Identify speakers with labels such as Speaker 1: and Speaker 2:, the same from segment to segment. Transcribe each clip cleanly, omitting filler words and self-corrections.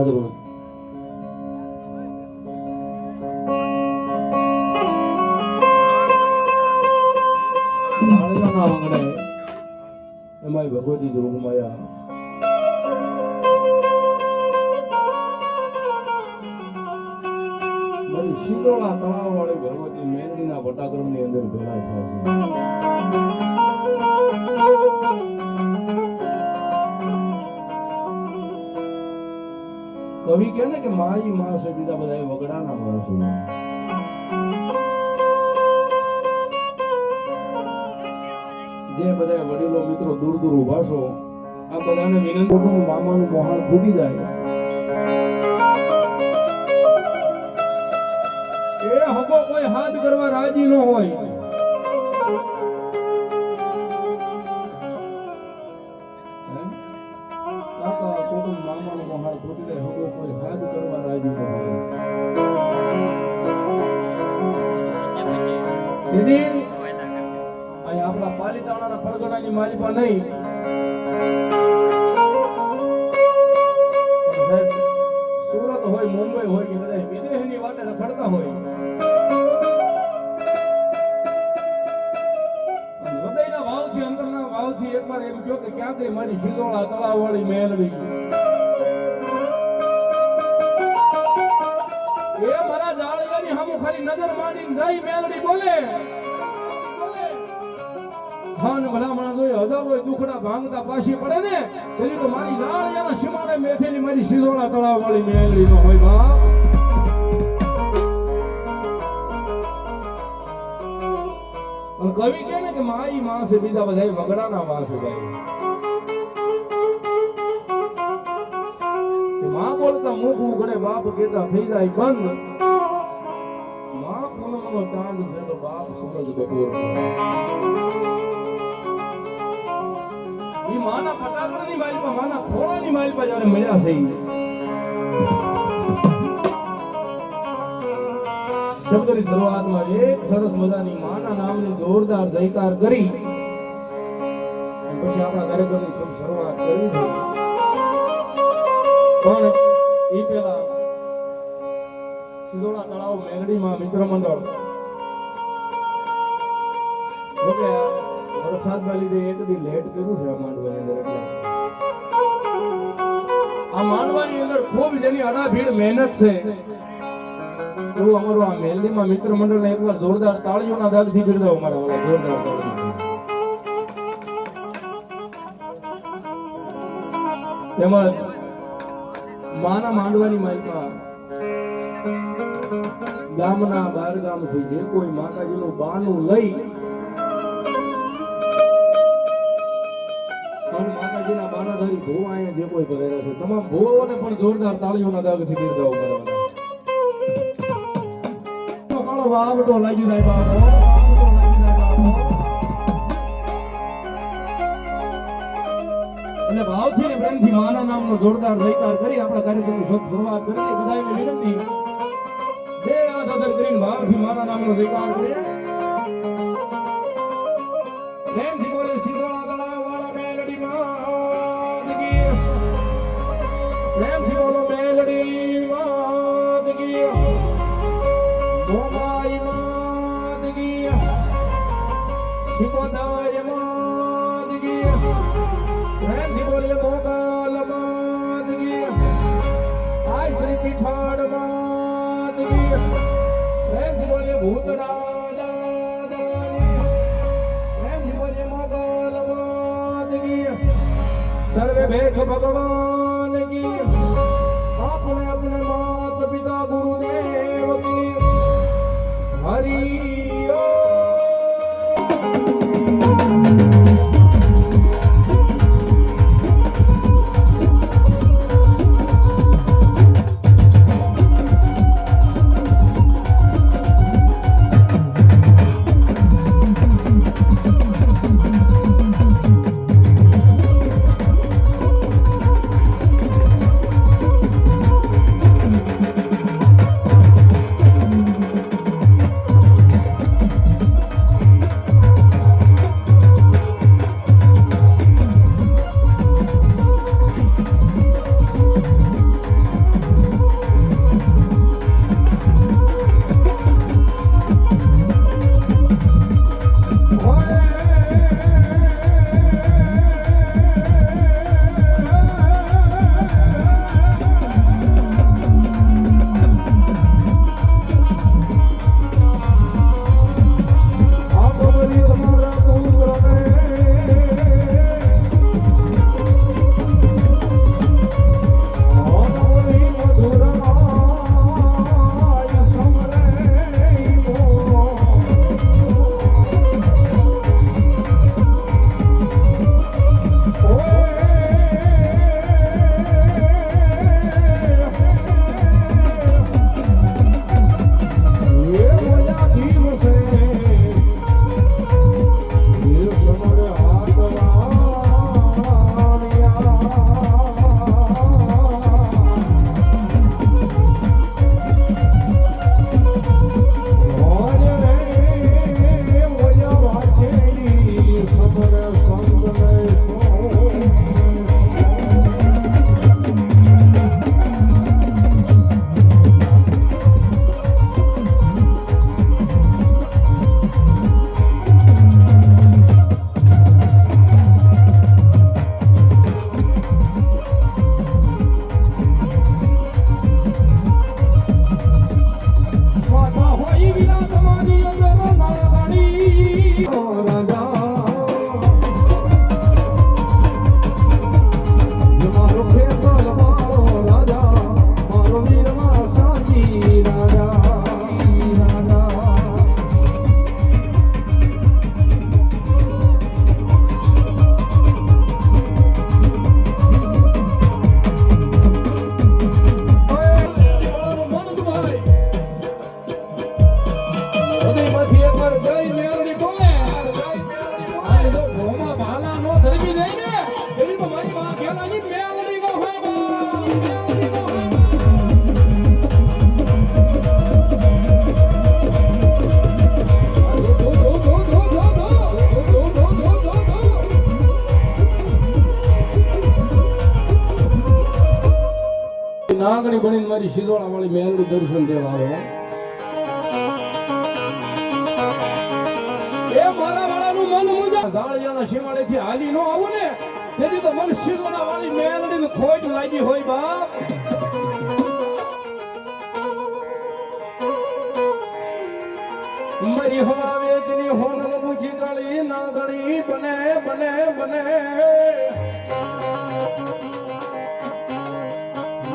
Speaker 1: હાજરું નાળિયાના આંગણે એમાંય ભગવતી જોગમાયા મારી શીતળા તળાવ વાળી ભગવતી મેલડીના વટાકરણની અંદર ભેળા થયા છે કવિ કહે ને કે માઈ માં છે બીજા બધા વગડાના માણસો જે બધા વડીલો મિત્રો દૂર દૂર ઉભા છો આ બધાને વિનંતી મામાનું મોહાણ ફૂટી જાય એ હકો કોઈ હાથ કરવા રાજી ન હોય કાકા કુટુંબ મામાનું મોહાણ ફૂટી જાય હકો કોઈ હાથ કરવા રાજી ન હોય તેથી આપણા પાલિતાણાના પરગણાની માલિપા નહીં સુરત હોય મુંબઈ હોય કે બધા વિદેશની વાતે રખડતા હોય હૃદયના ભાવથી અંદરના ભાવથી એકવાર એમ કહો કે ક્યાં ગઈ મારી શિલોળા તળાવ વાળી મેલવી એ મારા જાળિયાની સામું ખાલી નજર માંડીને જઈ મેલડી બોલે ખાન ભલામણા જોઈ હજારો દુખડા ભાંગતા પાછી પડે ને તેની તો મારી જાળિયાના સીમાડે બેઠેલી મારી શિલોળા તળાવ વાળી મેલડી નો હોય બાપ પણ કવિ કહે ને કે માઈ માં છે બીજા બધા વગડાના વાસ ભાઈ માં બોલતા મુખ ઉઘડે બાપ કેતા થઈ જાય બંધ માં પૂનમનો ચાંદ છે તો બાપ સૂરજ બપોર માના પટાકડાની માલિપા માના ખોળાની માલિપા જ્યારે મળ્યા છે શબ્દની શરૂઆતમાં એક સરસ મજાની માના નામની જોરદાર જયકાર કરી પછી આપણા કાર્યક્રમની શરૂઆત કરી પણ એ પેલા શિલોળા તળાવ મેલડીમાં મિત્ર મંડળ વરસાદના લીધે એક દી લેટ કર્યું છે આ માંડવાની અંદર એટલે આ માંડવાની અંદર ખૂબ જેની અડાભીડ મહેનત છે એવું અમારું આ મેલડીમાં મિત્ર મંડળને એકવાર જોરદાર તાળીઓના દાગથી બિરદાવો મારા વાળા જોરદાર તાળીઓ તેમજ માના માંડવાની માઇકમાં ગામના બાર ગામથી જે કોઈ માતાજીનું બાનું લઈ માતાજીના બાનાધારી ભૂવા અહીંયા જે કોઈ પધાર્યા છે તમામ ભૂવાઓને પણ જોરદાર તાળીઓના દાગથી બિરદાવો કરવાના કાળો વાવટો લાગી જાય બાપો એટલે ભાવથી ને પ્રેમથી માના નામનો જોરદાર જયકાર કરી આપણા કાર્યક્રમની શરૂઆત કરી બધાને વિનંતી બે હાથ અદર કરીને ભાવથી માના નામનો જયકાર કરીએ પ્રેમથી બોલે શિલોળા તળાવ વાળા મેલડી માત કી પ્રેમથી બોલો મેલડી માત કી મોમાઈ માત કી શિકોદાય માત કી પ્રેમથી બોલે મોગલ માત કી આય શ્રી પીઠાડ માત કી પ્રેમથી બોલે ભૂતડા सर्वे भेद भगवान की अपने अपने मात पिता गुरुदेव की हरि મારી શિરોળા વાળી મેલડી દર્શન દેવા આવે એ મારા વાળાનું મન મુજા ઝાળિયાના શિમાળેથી હાલી નો આવું ને તેથી તો મન શિરોળા વાળી મેલડીને ખોટ લાગી હોય બાપ મારી હવા વેચની હોનલ મુજી ગળી નાગણી બને બને બને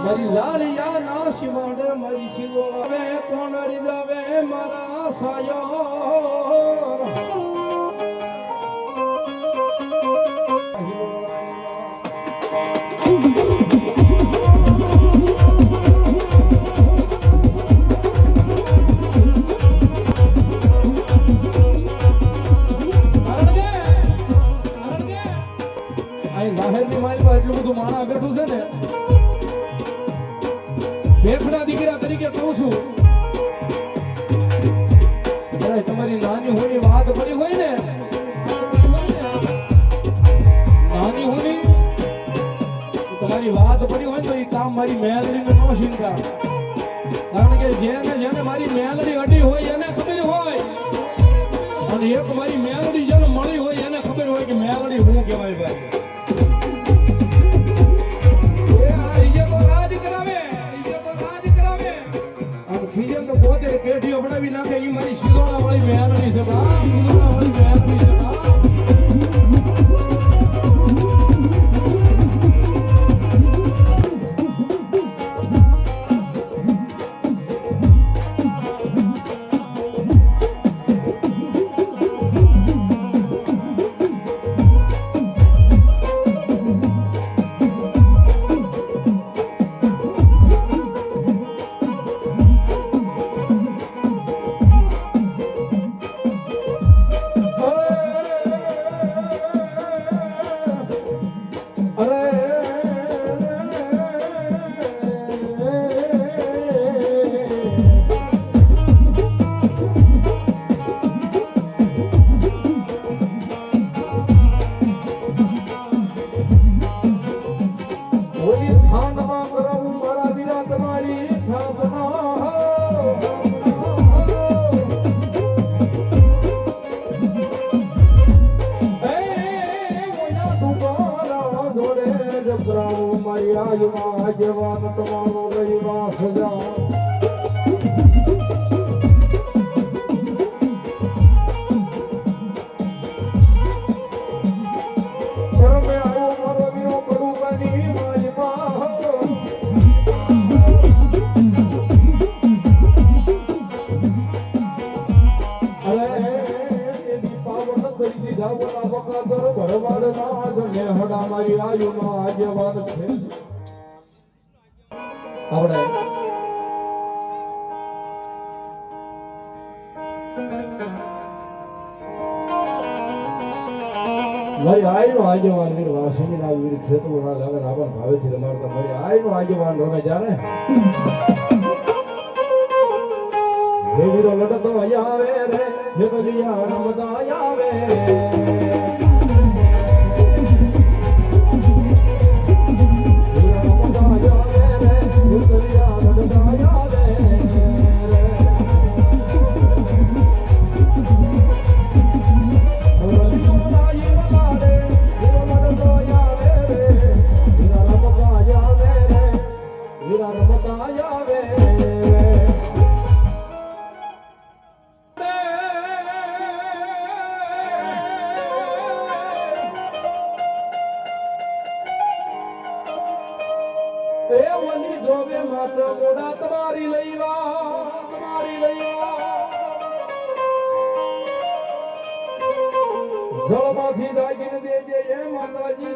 Speaker 1: મારી ઝાલિયા ના શિવાડે મારી શિવોળાવે કોણ રીજાવે મારા સાયો એટલું બધું માણા બેઠું છે ને બેફડા દીકરા તરીકે કહું છું તમારી નાની હોની વાત પડી હોય ને નાની હોની તમારી વાત પડી હોય તો એ કામ મારી મેલડી ને નો ચિંતા કારણ કે જેને મારી મેલડી અડી હોય એને ખબર હોય અને એક મારી મેલડી જેને મળી હોય એને ખબર હોય કે મેલડી હું કહેવાય ભાઈ પેઢીઓ બનાવી નાખે એ મારી શિરોળા વાળી મેલડી છે શિરોળા વાળી મેલડી છે જવાન તમારો રહીવા સજા પરમે આવો મારો વીરો કરું બની માજમાં અરે એની પાવન કરી દીધા બોલા બકાદર ભરવાડ ના જને હડા મારી આયુમાં આજે વાત છે આપણે ભાઈ આયનો આગેવાન વીર વાસણી ના વીર ખેતરો ના લાગન આપણ ભાવે છે રમાડતા ભાઈ આયનો આગેવાન રમે જાણે હે વીરો લડતો આવે રે હે બલિયા રમતા આવે તમારી લઈવા જળમાંથી દાગીને દેજે એ માતાજી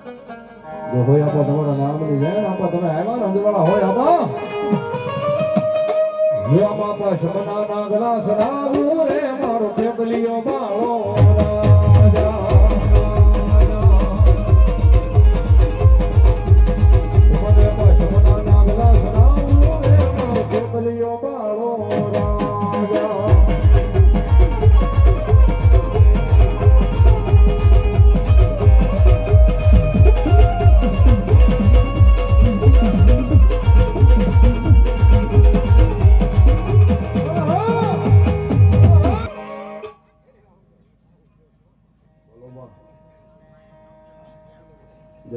Speaker 1: જો હોય આપા તમારા નામની જય આપા તમે આવ્યા ને અંજવાળા હોય આપા હે આપા શમના ગલા સરાવું રે મારો ફેબલિયો બાળો રાજા મને આપા શમના ગલા સરાવું રે મારો ફેબલિયો બાળો રાજા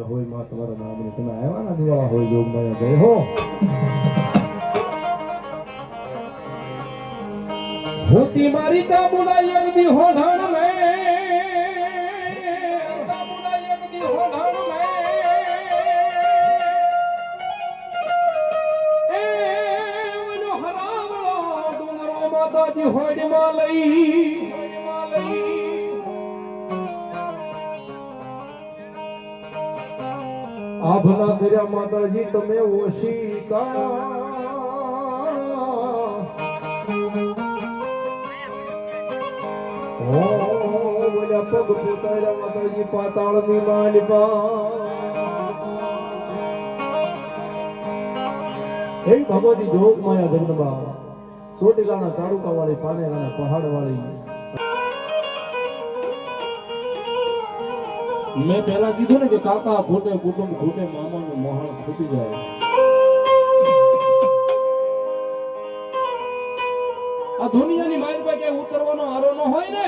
Speaker 1: હોય માં તમારા નામની તમે આવ્યા ના દિવાળા હોય જોગમાં ગયે હો હોતી મારી કાબુલાઈ અગદી હોઢાણ મે કાબુલાઈ અગદી હોઢાણ મે એ વનો હરાવળો ડુંગરો માતાજી હોડમાં લઈ આભના કર્યા માતાજી તમે ઓશિકા ઓ બોલ્યા પગ પોતાડ્યા માતાજી પાતાળની માલિકા હે ભગવતી જોગ માયા જગદંબા ચોટીલાના તાલુકા વાળી પાનેરાના પહાડ વાળી મેં પહેલા કીધું ને કે કાકા ખૂટે કુટુંબ ખૂટે મામાનું મોહણ ખૂટી જાય આ દુનિયાની માઇલ પર કે ઉતરવાનો હારો ન હોય ને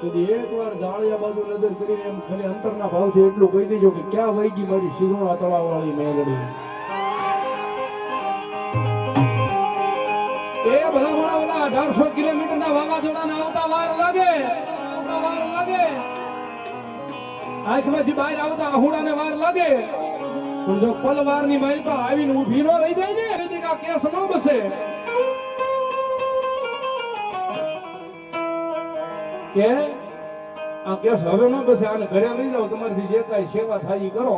Speaker 1: તો એકવાર જાળિયા બાજુ નજર કરીને એમ ખાલી અંતરના ભાવથી એટલું કહી દેજો કે ક્યાં વહી ગઈ મારી શિરોણા તળાવ વાળી મેલડી એ ભલા ભલા ઓલા 1800 કિલોમીટરના વાવાઝોડાના આવતા વાર લાગે આંખમાંથી બહાર આવતા આહુડાને વાર લાગે પણ જો પલવારની મારી પર આવીને ઊભી ન રહી જાય ને એની કા કેસ ન બસે કે આ કેસ હવે ન બસે આને ઘરે લઈ જાઓ તમારી જે કાંઈ સેવા થાય એ કરો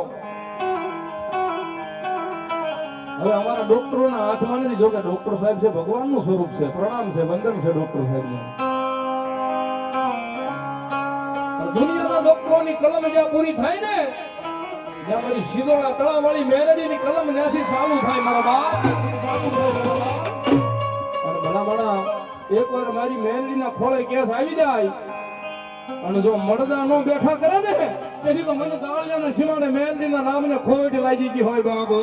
Speaker 1: હવે અમારા ડોક્ટરોના હાથમાં નથી જો કે ડોક્ટર સાહેબ છે ભગવાનનું સ્વરૂપ છે પ્રણામ છે વંદન છે ડોક્ટર સાહેબને દુનિયાના ડોક્ટરોની કલમ જ્યાં પૂરી થાય ને જ્યાં મારી શિરોડા તળાવવાળી મેલડીની કલમ ત્યાંથી ચાલુ થાય મારા બાપ અને ભલા એકવાર મારી મેલડીના ખોળે કેસ આવી જાય અને જો મળદા નો બેઠા કરે ને તેથી તો મને તાળિયાના સીમાડે મેલડીના નામને ખોટ લાગી ગઈ હોય બાબો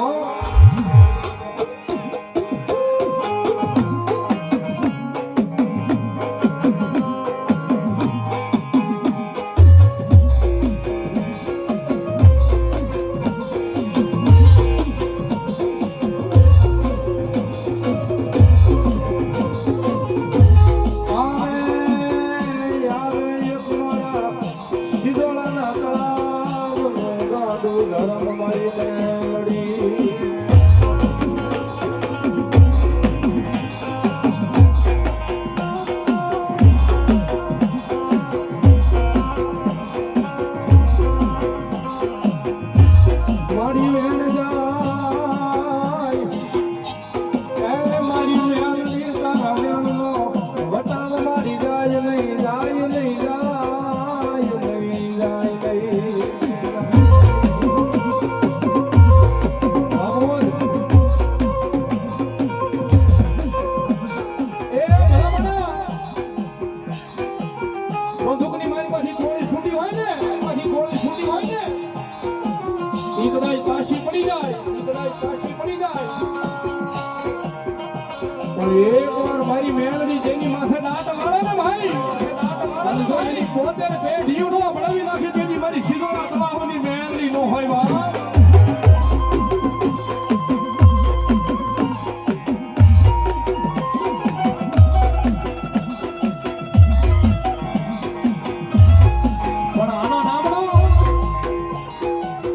Speaker 1: એકવાર મારી મેળવી જેની માથે દાંત વાળે ને ભાઈ અને જો એની પોતે બે ઢીવડો બળાવી નાખે તેની મારી શિરોડા તળાવની મેળવી નો હોય બાપ પણ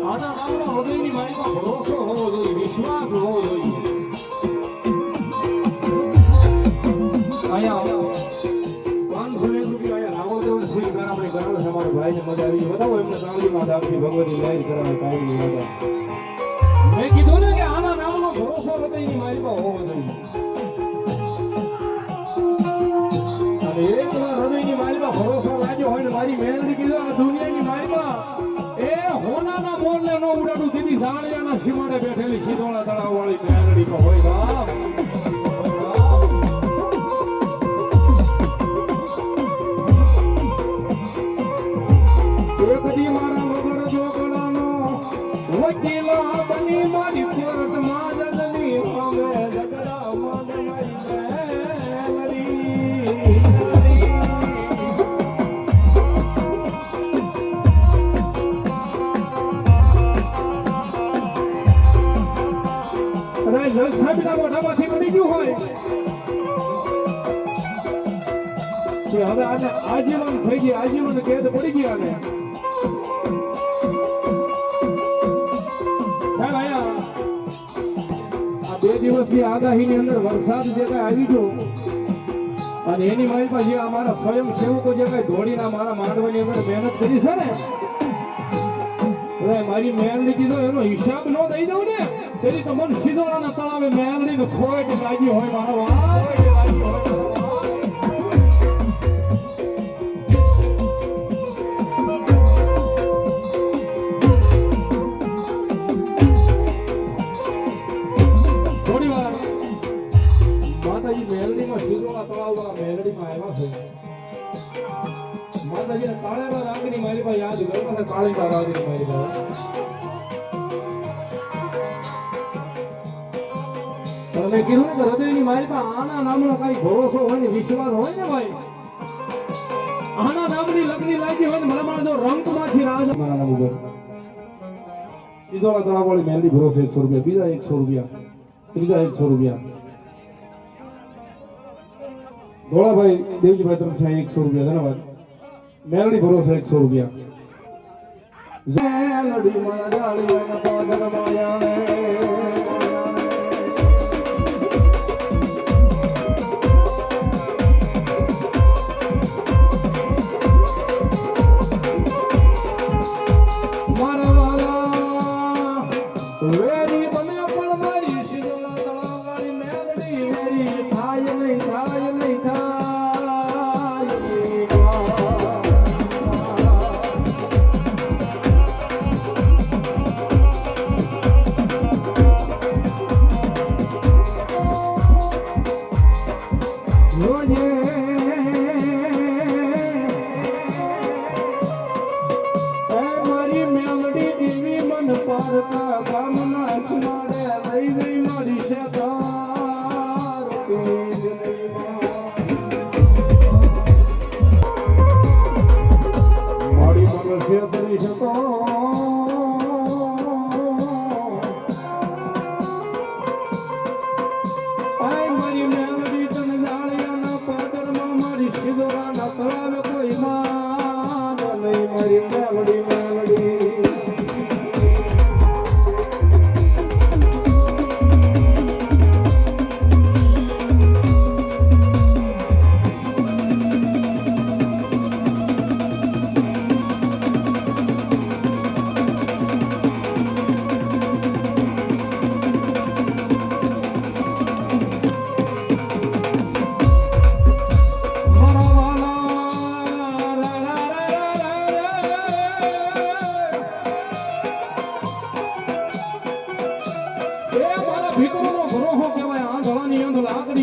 Speaker 1: આના નામનો હૃદયની મારીમાં ભરોસો હોવો જોઈએ વિશ્વાસ હોવો જોઈએ ₹500 રાવણ તુલસી કરામણી કરાવે છે અમારા ભાઈને મજા આવી છે બતાવો એમને કાળજીમાં દાખલી ભગવતી લાઈન કરાવે કાળજી મજા મેં કીધું ને કે આના નામનો ભરોસો બતાવીને મારી પાસે હોવો જોઈએ અને એકવાર હૃદયની મારી પાસે ભરોસો લાગ્યો હોય ને મારી મેલડી કીધું આ દુનિયાની મારી પાસે એ હોનાના મોરને નો ઉડાડું દીધી ઝાડિયાના સીમાડે બેઠેલી સીધોળા તળાવ વાળી મેલડી તો હોય બાપ એકદી મારા વગર જોગડાનો વકીલા બની મારી કોર્ટમાં જગની અમે ઝઘડા માને મારી જલસાબીના મોઢામાંથી બની ગયું હોય કે હવે આને આજીવન થઈ ગઈ આજીવન કેદ પડી ગયા ને બે દિવસની આગાહીની અંદર વરસાદ જે કઈ આવી ગયો અને એની મારી પાસે અમારા સ્વયં સેવકો જે કઈ દોડીને મારા માંડવાની અંદર મહેનત કરી છે ને મારી મેલડી કીધો એનો હિસાબ ન દઈ દઉં ને તેની તો મન સીધોડાના તળાવે મેલડી ને ખોટ લાગી હોય મારો મેલડીમાં સીધોડા તળાવવાળા મેલડીમાં આવ્યા છે માતાજીને કાળેરા રાગની મારી પાસે યાદ કરવા છે કાળેરા રાગની મારી પાસે તમે કીધું ને કે હૃદયની મારી પાસે આના નામનો કઈ ભરોસો હોય ને વિશ્વાસ હોય ને ભાઈ આના નામની લગ્ની લાગી હોય ને મને જો રંગમાંથી રાજ મારા નામ ઉપર સીધોડા તળાવવાળી મેલડી ભરોસે 100 રૂપિયા બીજા 100 રૂપિયા ત્રીજા 100 રૂપિયા ધોળાભાઈ દેવજીભાઈ તરફથી 100 રૂપિયા ધન્યવાદ મેલડી ભરોસે 100 રૂપિયા મેલડી મારા જાળીના પાદર માયા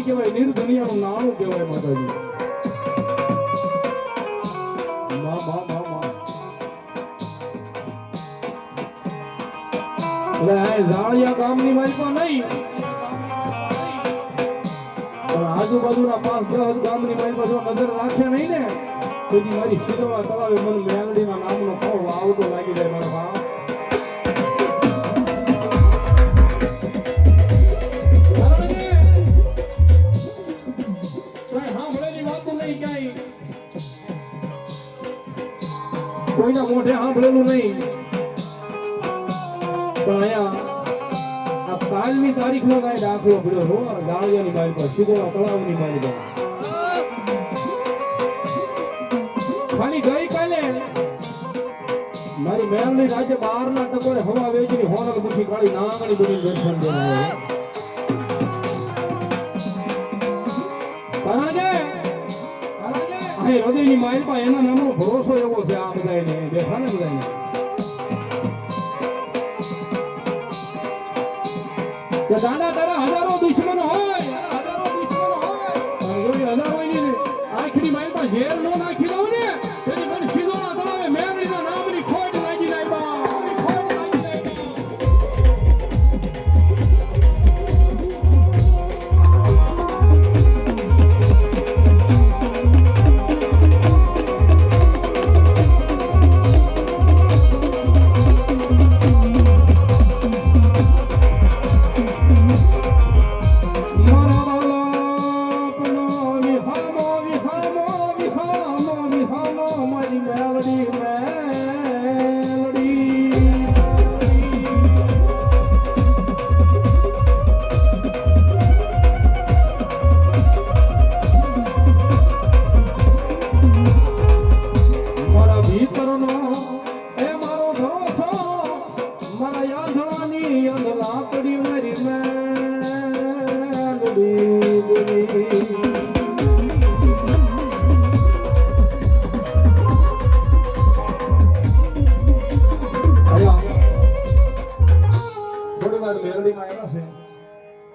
Speaker 1: કહેવાય નિર્ધનિયાનું નાણું કહેવાય માતાજી જાળિયા ગામની મારી પણ નહીં પણ આજુબાજુના 5-10 ગામની મારી પાસે નજર રાખે નહીં ને તો મારી સીધોળા તળાવે મને મેલડીના નામનો ખોળ આવતો લાગી જાય મારા બાપ કોઈના મોઢે સાંભળેલું નહીં પણ અહીંયા આ કાલની તારીખનો કઈ દાખલો પડ્યો હો જાળિયાની મારી પાસે સીધોળા તળાવની મારી પાસે ખાલી સ્વામી ગઈ કાલે મારી મેલની રાજ્ય બહારના ટકોરે હવા વેચની હોનલ મુઠી કાળી નાગણી બની દર્શન દેવા પરાજય અહીં હૃદયની માઇલમાં એના નામનો ભરોસો એવો છે આ બધાને બેઠા ને બધાને કે દાદા તારા હજારો દુશ્મનો હોય હજારો ની આખરી માઇલમાં ઝેર નો નાખી દઉં ને તેથી મને સીધો ના તમારે મેમરીના નામની ખોટ લાગી જાય બા ખોટ લાગી જાય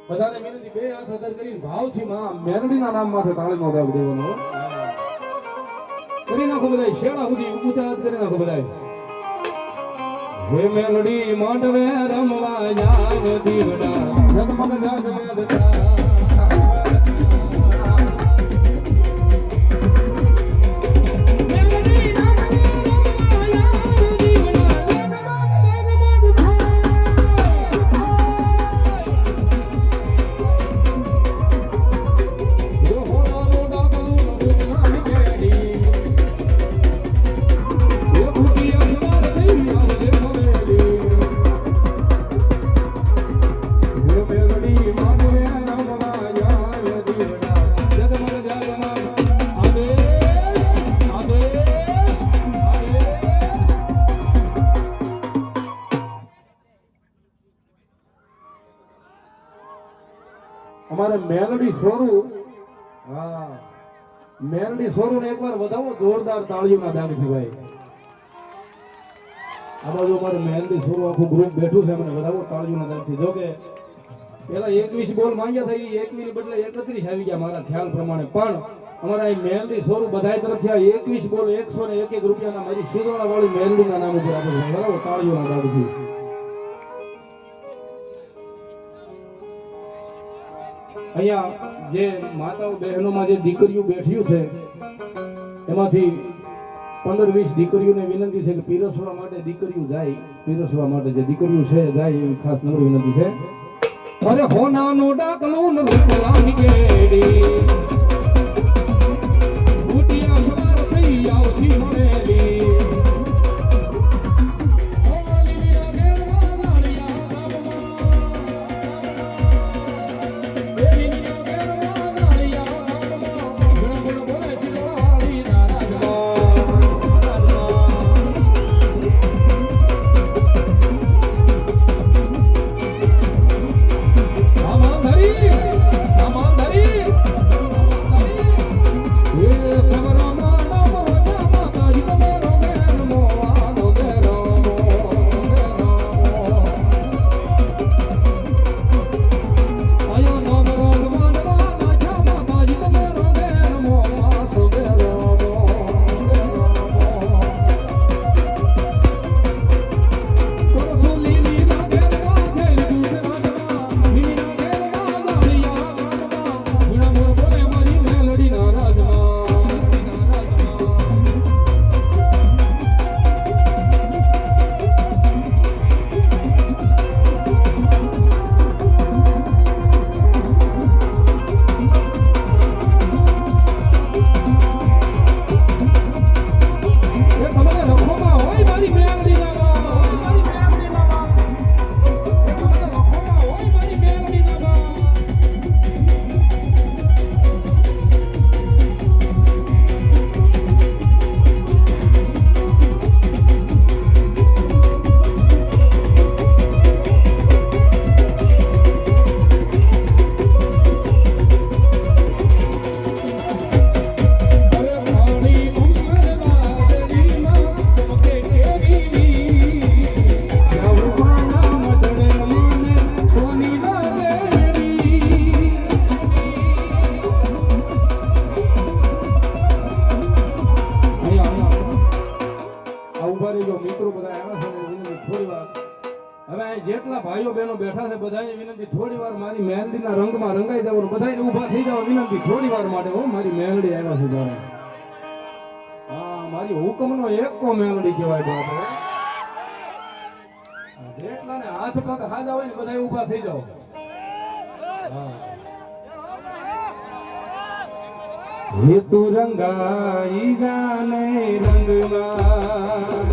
Speaker 1: બધાને વિનંતી બે હાથ અદર કરીને ભાવથી માં મેરડીના નામ માથે તાળીનો ભાગ દેવાનો કરી નાખો બધાય શેડા સુધી ઊંચા હાથ કરી નાખો બધાય હે મેલડી માંડવે રમવા જાવ દીવડા જગમગ જગમગતા અમારે મેલડી સોરુ હા મેલડી સોરુ ને એકવાર વધાવો જોરદાર તાળીઓના દાનથી ભાઈ આ બાજુ અમારે મેલડી સોરુ આખું ગ્રુપ બેઠું છે મને વધાવો તાળીઓના દાનથી જો કે પેલા 21 બોલ માંગ્યા થઈ 21 ની બદલે 31 આવી ગયા મારા ખ્યાલ પ્રમાણે પણ અમારા અહીં મેલડી સોરુ બધાય તરફથી આ 21 બોલ 101 રૂપિયાના મારી શિરોડા વાળી મેલડીના નામ ઉપર આપે છે બરાબર તાળીઓના દાનથી અહીંયા જે માતાઓ બહેનોમાં જે દીકરીઓ બેઠ્યું છે એમાંથી 15-20 દીકરીઓને વિનંતી છે કે પીરસવા માટે દીકરીઓ જાય પીરસવા માટે જે દીકરીઓ છે જાય એવી ખાસ નમ્ર વિનંતી છે અરે હોનાનો ડાકલું રૂપલાની કેડી ભૂટિયા સવાર થઈ આવતી મળેલી જેટલા ભાઈઓ બહેનો બેઠા છે બધાને વિનંતી થોડી વાર મારી મેલડીના રંગમાં રંગાઈ જવાનું, બધાને ઊભા થઈ જવા વિનંતી થોડી વાર માટે. હો મારી મેલડી આવ્યા છે જાણે. હા મારી હુકમનો એકો મેલડી કહેવાય બાપ. જેટલાને હાથ પગ હાજા હોય ને બધા ઊભા થઈ જાઓ. હા હે તું રંગાઈ જાને રંગમાં,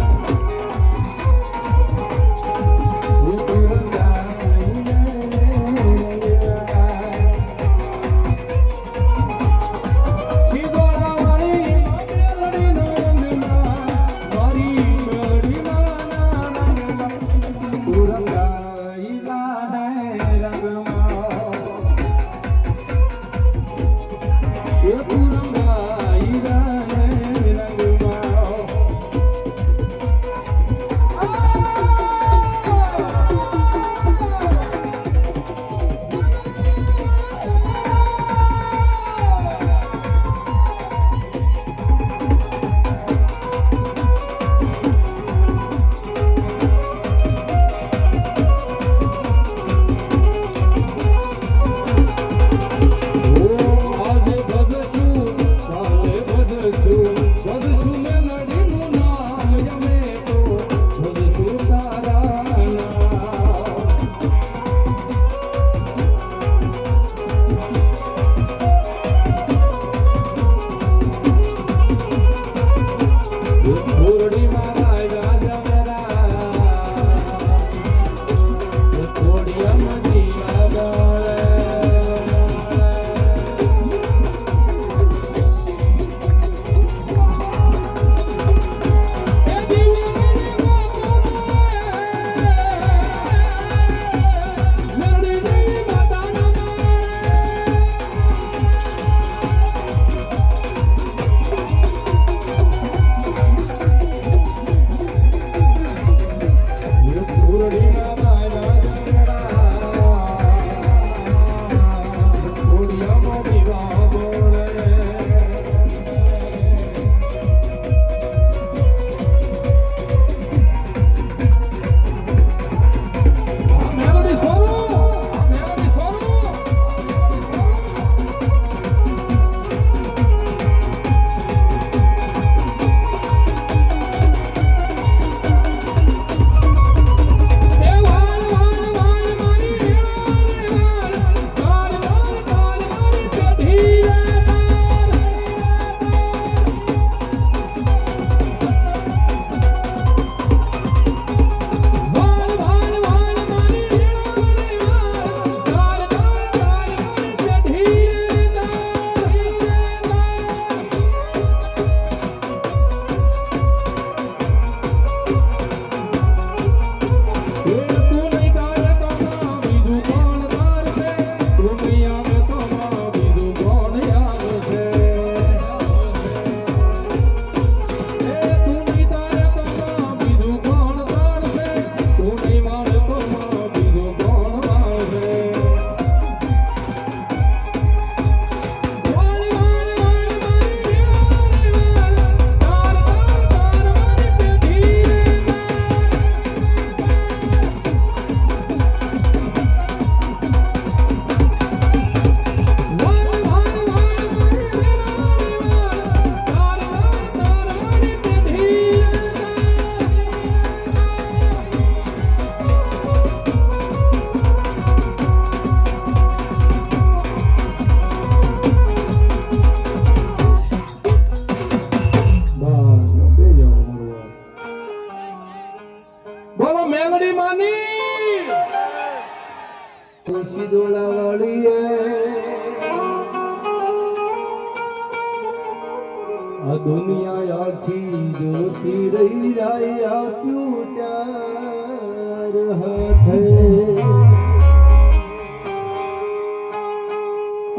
Speaker 2: दुनिया आखी जोती रही राया क्यों चार हाथे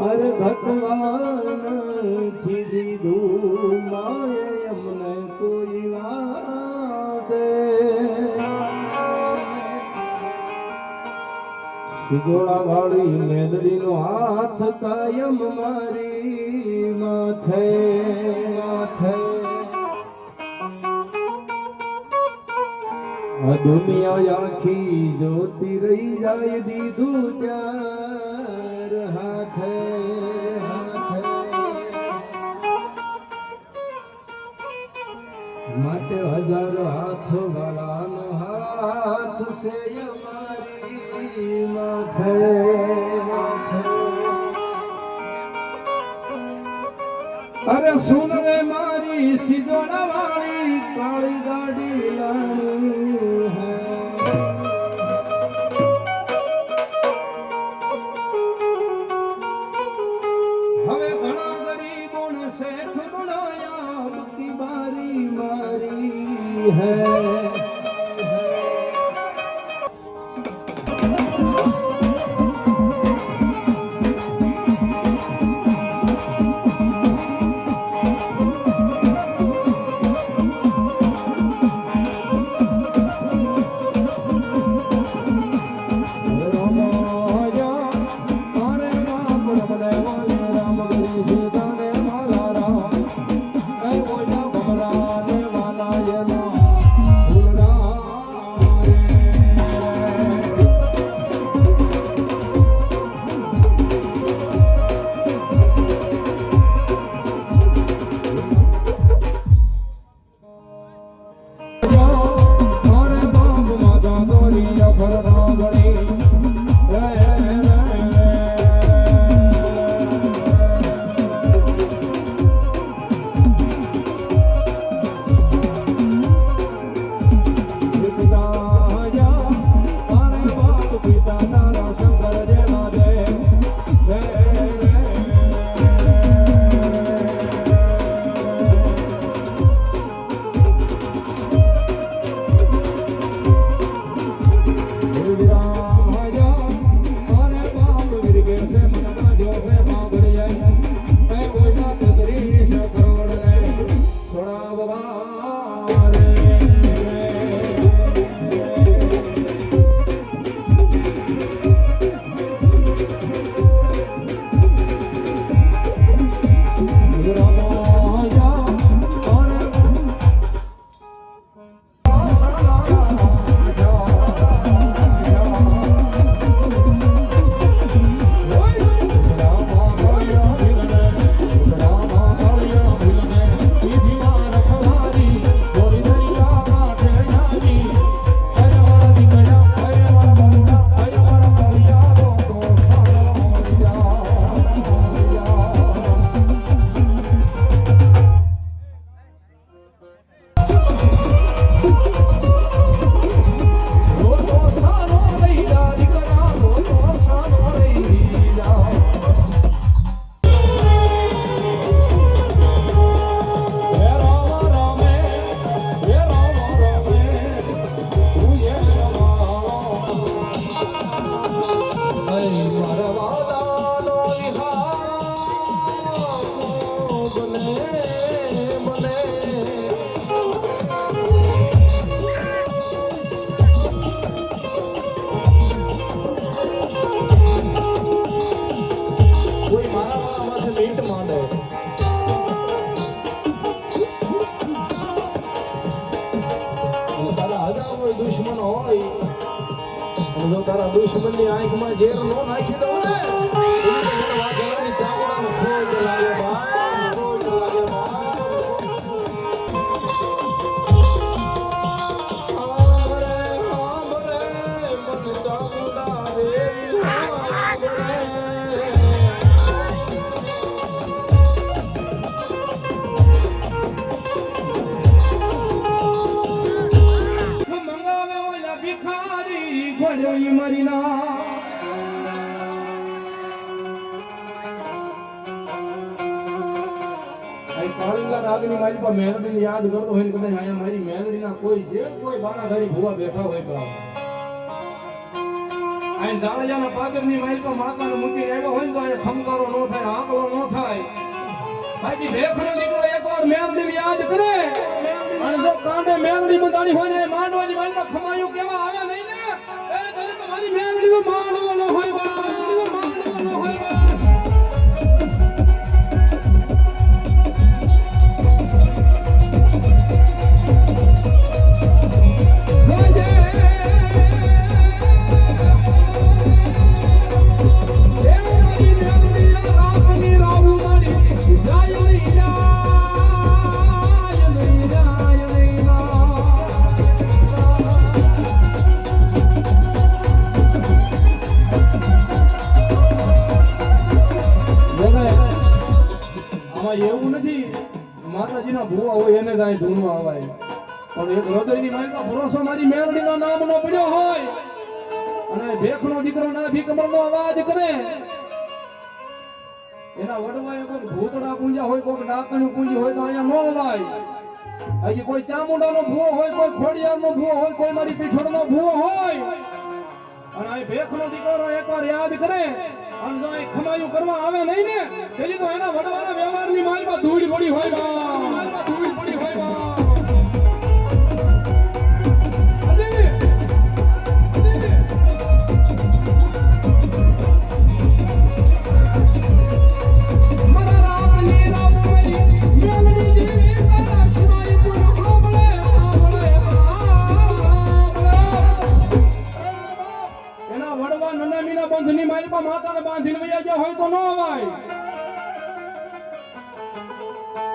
Speaker 2: अरे भगवान सीधी दो माए अमने कोई ना दे सिजोड़ा वाली मेदड़ी नो हाथ कायम मारी माथे माथे આ દુનિયા આખી જોતી રહી જાય દીધું ચાર હાથે માટે હજાર હાથ વાળાનો હાથ છે અમારી માથે અરે સુન રે મારી સિજોડા વાળી કાળી ગાડી લાણી હે હવે ઘણા ગરીબોને શેઠ બનાયા બુદ્ધિ બારી મારી હે દુશ્મન હોય જો તારા દુશ્મનની આંખમાં ઝેર નો નાખી દઉં ને વાઘેલાની ચામડાનો ખોટ લાગે ભાઈ ખોટ લાગે કાળિંગા રાગની મારી પર મેલડીને યાદ કરતો હોય ને કદાચ અહીંયા મારી મેલડીના કોઈ જે કોઈ બાનાધારી ભૂવા બેઠા હોય તો અહીં જાળજાના પાદરની મારી પર માતાને મૂકીને આવ્યો હોય ને તો અહીંયા ખમકારો ન થાય આંકલો ન થાય બાકી ભેખનો દીકરો એકવાર મેલડીને યાદ કરે અને જો કાંડે મેલડી બંધાણી હોય ને માંડવાની મારી પર ખમાયું કેવા આવે નહીં ને એ તને તો મારી મેલડી નો માંડવો ન હોય માંડવો ન હોય જય જય ભાઈ પણ એક હૃદયની માલિકા ભરોસો મારી મેલડીના નામનો પડ્યો હોય અને ભેખનો દીકરો ના ભી કમળનો અવાજ કરે એના વડવાએ કોઈ ભૂતડા પૂંજા હોય કોઈ ડાકણું પૂંજી હોય તો અહીંયા નો અવાય હજી કોઈ ચામુંડાનો ભૂવો હોય કોઈ ખોડિયારનો ભૂવો હોય કોઈ મારી પીઠોડનો ભૂવો હોય અને આ ભેખનો દીકરો એકવાર યાદ કરે અને જો એ ખમાયું કરવા આવે નહીં ને તેથી તો એના વડવાના વ્યવહારની માલમાં ધૂળ પડી હોય માલમાં ધૂળ પડી હોય માતાને બાંધીને વયા ગયા હોય તો ન અવાય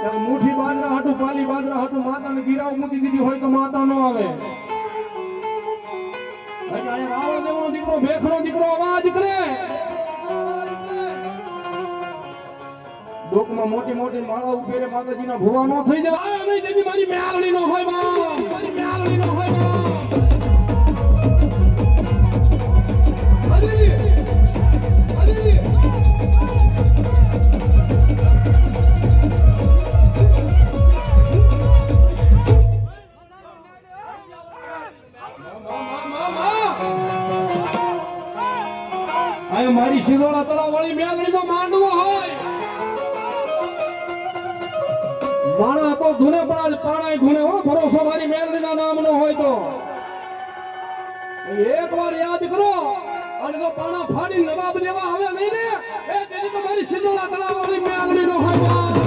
Speaker 2: એક મુઠ્ઠી બાજરા હાટું પાલી બાજરા હાટું માતાને ગીરાવ મૂકી દીધી હોય તો માતા ન આવે રાવણ દેવનો દીકરો ભેખનો દીકરો અવાજ કરે ડોકમાં મોટી મોટી માળા ઉપેરે માતાજીના ભુવા નો થઈ જાય નહીં તેથી મારી મેલડી નો હોય મારી મેલડી નો હોય મારી શિરોડા તળાવ વાળી મેલડી નો માંડવો હોય માણા તો ધૂને પણ પાણાય ધૂને હો ભરોસો મારી મેલડી ના નામ નો હોય તો એકવાર યાદ કરો અને જો પાણા ફાડી નવાબ દેવા આવે નહીં ને એ તેની તો મારી શિરોડા તળાવ વાળી મેલડી નો હોય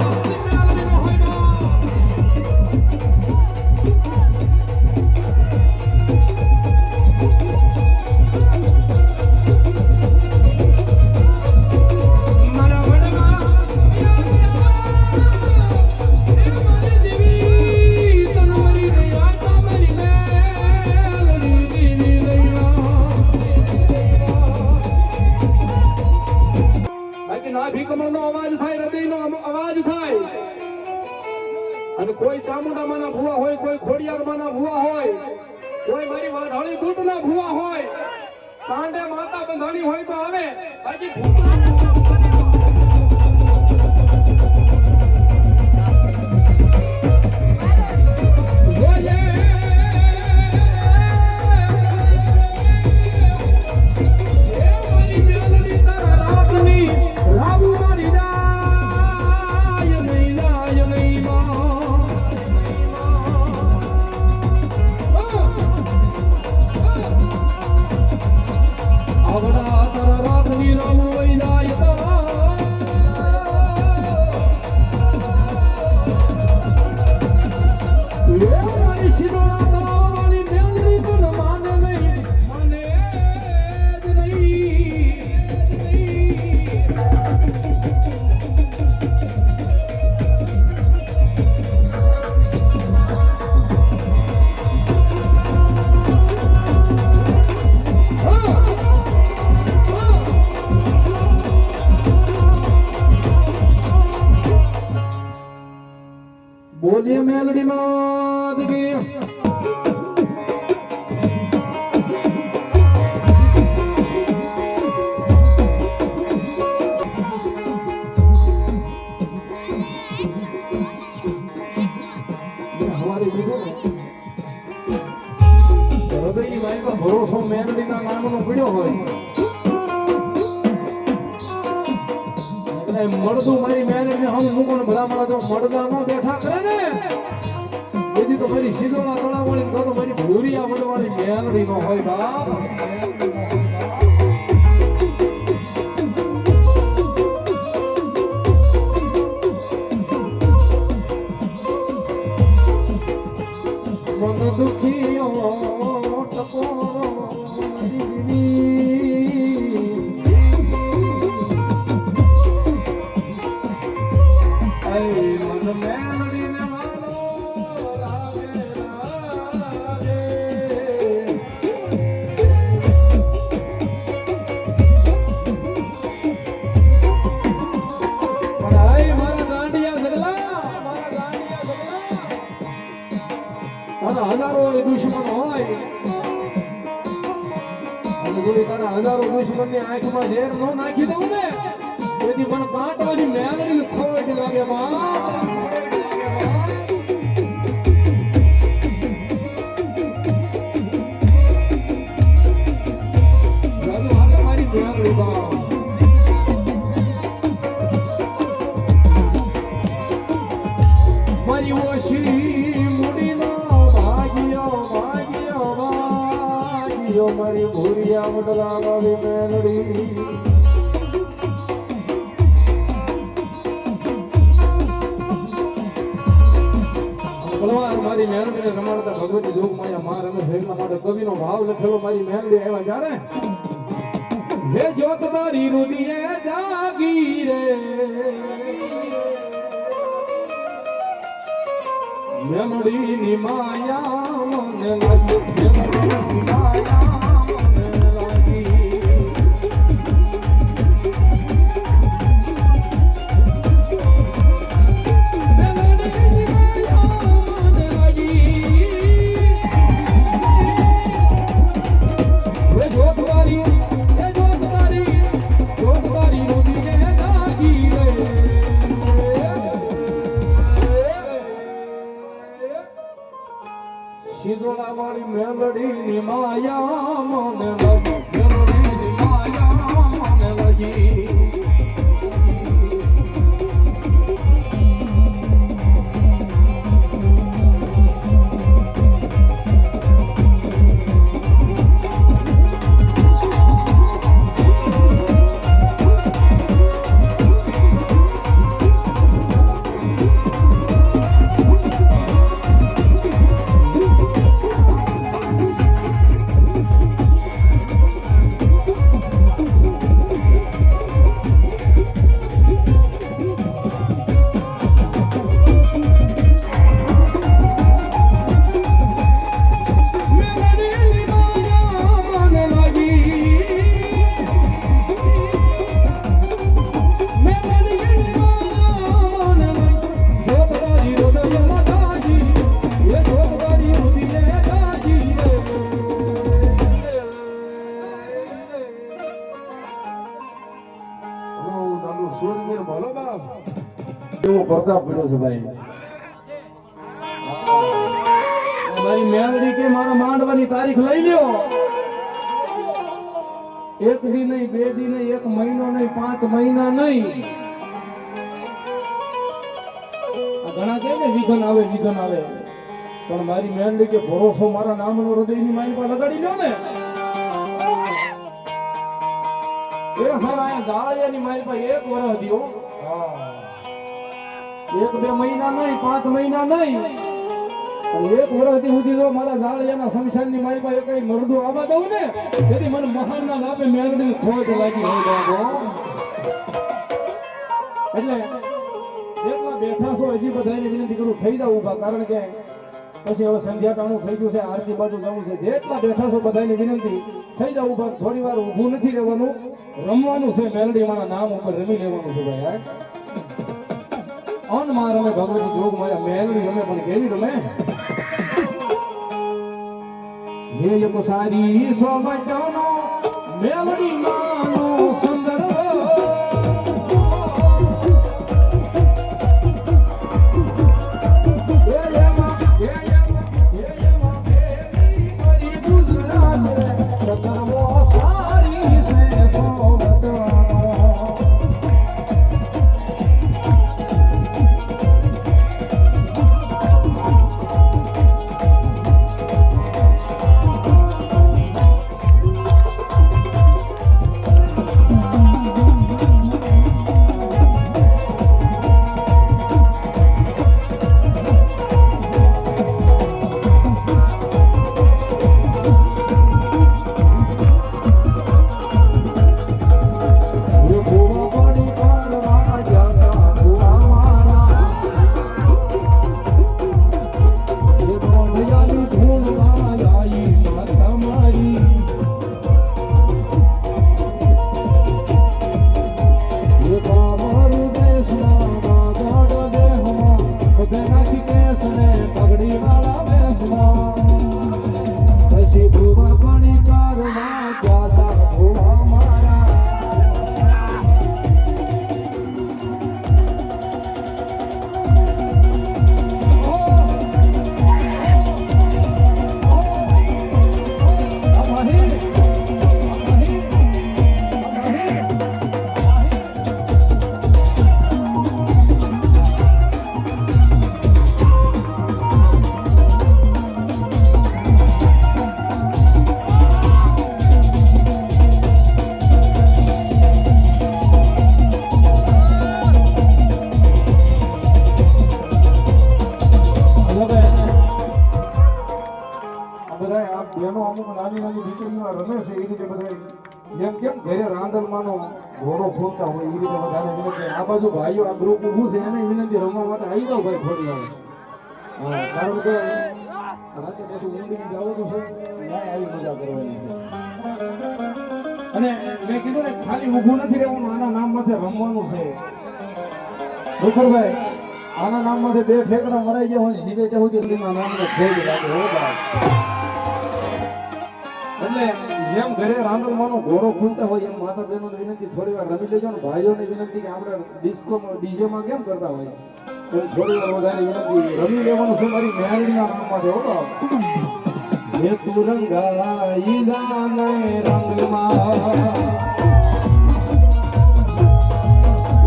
Speaker 2: કોઈ ચામુંડામાંના ભુવા હોય કોઈ ખોડિયારમાંના ભુવા હોય કોઈ મારી વાઢાળી બૂટના ભુવા હોય કાંડે માતા બંધાણી હોય તો આવે બાકી બોલીએ મેલડી માત કી હૃદયની માઈ પર ભરોસો મેલડીના નામનો પડ્યો હોય મળતું મારી મેલડી ને હમ મૂકો ને બધા મારા જો મળદા નો બેઠા કરે ને તેથી તો મારી શિરોડા તળાવ વાળી તો મારી ભૂરિયા વડવાળી મેલડી નો હોય બાપ મન દુખીઓ ટકોરો
Speaker 1: તારા હજારો દુશ્મન હોય અને જો તારા હજારો દુશ્મનની આંખમાં ઝેર ન નાખી દઉં ને તેથી પણ કાંટોની મેલડી ખોટ લાગે માં મારી ઓછી મુડીનો ભાગ્યો મારી ભૂરિયા મડલા વાળી મેલડી મારી મેલડીને રમાડતા ભગવતી જોગ માયા માર અને ભેગલા માટે કવિનો ભાવ લખેલો મારી મેલડી આવ્યા જ્યારે હે જોત તારી રુદિએ જાગી રે મેલડી ની માયા મને લાગી મેલડી ની માયા મને લાગી મેલડી ની માયા મને લાગી હે જોત તારી શીતળા વાળી મેલડી ની માયા મને લાગી મેલડી ની માયા મને લાગી પ્રતાપ પડ્યો છે ભાઈ મારી મેલડી કે મારા માંડવાની તારીખ લઈ લ્યો એક દી નહીં બે દી નહીં એક મહિનો નહીં 5 મહિના નહીં ઘણા કહે ને વિઘન આવે પણ મારી મેલડી કે ભરોસો મારા નામનો હૃદયની મારી પર લગાડી લ્યો ને એ સારા ગાળિયાની મારી પાસે 1 વર્ષ દીઓ 1-2 મહિના નહીં 5 મહિના નહીં 1 વર્ષથી સુધી જો મારા ઝાડિયાના શમશાનની મારી પાસે કઈ મરદું આવવા દઉં ને તેથી મને મહાનના લાભે મેલડી ખોટ લાગી હોય બાબો એટલે જેટલા બેઠા છો હજી બધાને વિનંતી કરું થઈ જાવ ઊભા કારણ કે પછી હવે સંધ્યા ટાણું થઈ ગયું છે આરતી બાજુ જવું છે જેટલા બેઠા છો બધાને વિનંતી થઈ જાવ ઊભા થોડી વાર ઊભું નથી રહેવાનું રમવાનું છે મેલડી મારા નામ ઉપર રમી લેવાનું છે ભાઈ અન માર અમે ભગવતી જોગ માયા મેલડી રમે પણ કેવી રમે હે એક સારી સોમટનો મેલડી માનો સુંદર બેનો અમુક નાની નાની દીકરીઓ રમે છે એ રીતે બધા જેમ કેમ ઘરે રાંદલમાંનો ઘોડો ખોલતા હોય એ રીતે બધાને વિનંતી આ બાજુ ભાઈઓ આ ગ્રુપ ઊભું છે એને વિનંતી રમવા માટે આવી જાવ ભાઈ થોડી વાર હા કારણ કે રાતે પછી ઊંઘી જવાનું છે ના આવી મજા કરવાની છે અને મેં કીધું ને ખાલી ઊભું નથી રહેવાનું આના નામ માથે રમવાનું છે ડુકરભાઈ આના નામ માથે 2 ઠેકડા મરાઈ ગયા હોય જીવે ત્યાં સુધી એના નામને ખેડ લાગે હો ભાઈ એટલે જેમ ઘરે રાંદલમાંનો ઘોડો ખુલતા હોય એમ માતા બહેનોને વિનંતી થોડી વાર રમી લેજો ને ભાઈઓને વિનંતી કે આપણે ડિસ્કોમાં ડીજેમાં કેમ કરતા હોય તો થોડી વાર વધારે વિનંતી રમી લેવાનું છે મારી મેળવીના નામ માટે હો બાપ ये तू रंगाई जाने रंगमा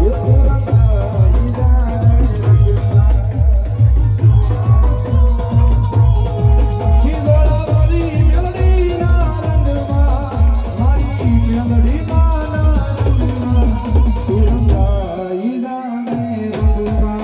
Speaker 1: ये तू रंगाई जाने रंगमा शिगोला वाली मेलडी ना रंगमा मारी मेलडी माना रंगमा तू रंगाई जाने रंगमा